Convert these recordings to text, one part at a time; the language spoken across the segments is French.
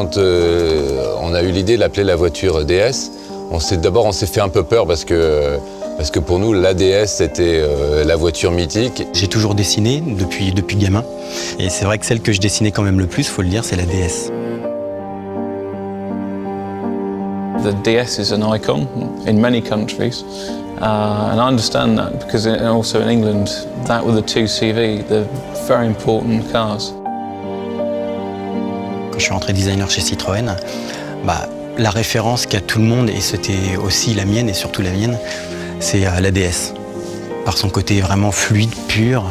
quand on a eu l'idée de l'appeler la voiture DS, on s'est fait un peu peur parce que pour nous, la DS, c'était la voiture mythique. J'ai toujours dessiné depuis gamin. Et c'est vrai que celle que je dessinais quand même le plus, faut le dire, c'est la DS. The DS is an icon in many countries, and I understand that because also in England, that with the 2CV, they're very important cars. Quand je suis rentré designer chez Citroën, la référence qu'a tout le monde, et c'était aussi la mienne et surtout la mienne, c'est la DS. Par son côté vraiment fluide, pur,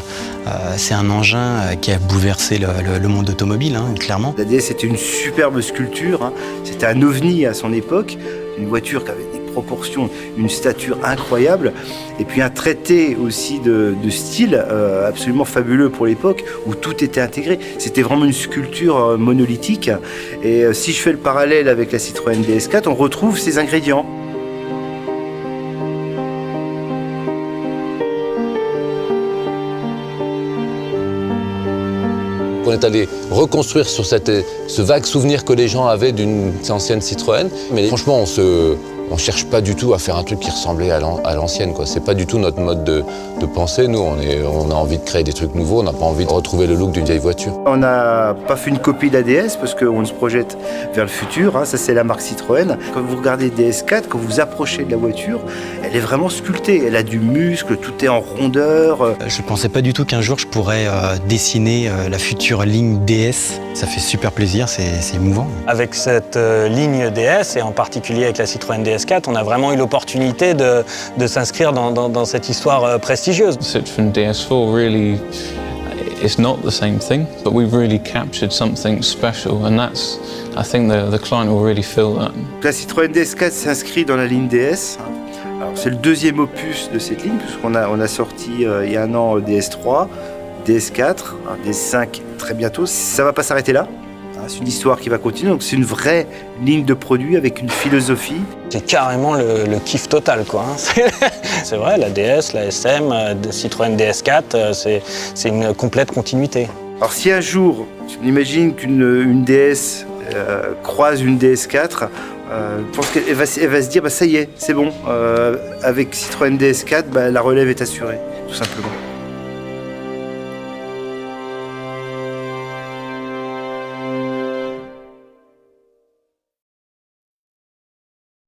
c'est un engin qui a bouleversé le monde automobile, clairement. La DS était une superbe sculpture, c'était un ovni à son époque, une voiture qui avait des proportions, une stature incroyable, et puis un traité aussi de style absolument fabuleux pour l'époque, où tout était intégré. C'était vraiment une sculpture monolithique, et si je fais le parallèle avec la Citroën DS4, on retrouve ces ingrédients. On est allé reconstruire sur ce vague souvenir que les gens avaient d'une ancienne Citroën. Mais franchement, on cherche pas du tout à faire un truc qui ressemblait à l'ancienne, quoi. C'est pas du tout notre mode de pensée. Nous, on a envie de créer des trucs nouveaux. On n'a pas envie de retrouver le look d'une vieille voiture. On n'a pas fait une copie de la DS parce qu'on se projette vers le futur. Ça, c'est la marque Citroën. Quand vous regardez DS4, quand vous approchez de la voiture, elle est vraiment sculptée. Elle a du muscle, tout est en rondeur. Je pensais pas du tout qu'un jour je pourrais dessiner la future ligne DS. Ça fait super plaisir, c'est émouvant. Avec cette ligne DS, et en particulier avec la Citroën DS4, on a vraiment eu l'opportunité de s'inscrire dans cette histoire prestigieuse. Citroën DS4 really, it's not the same thing, but we've really captured something special, and that's, I think the client will really feel that. La Citroën DS4 s'inscrit dans la ligne DS. Alors, c'est le deuxième opus de cette ligne, puisqu'on a sorti il y a un an DS3, DS4, DS5 très bientôt. Ça ne va pas s'arrêter là. C'est une histoire qui va continuer, donc c'est une vraie ligne de produit avec une philosophie. C'est carrément le kiff total, quoi. C'est vrai, la DS, la SM, Citroën DS4, c'est une complète continuité. Alors si un jour, tu imagines qu'une DS croise une DS4, je pense qu'elle va se dire, ça y est, c'est bon, avec Citroën DS4, la relève est assurée, tout simplement.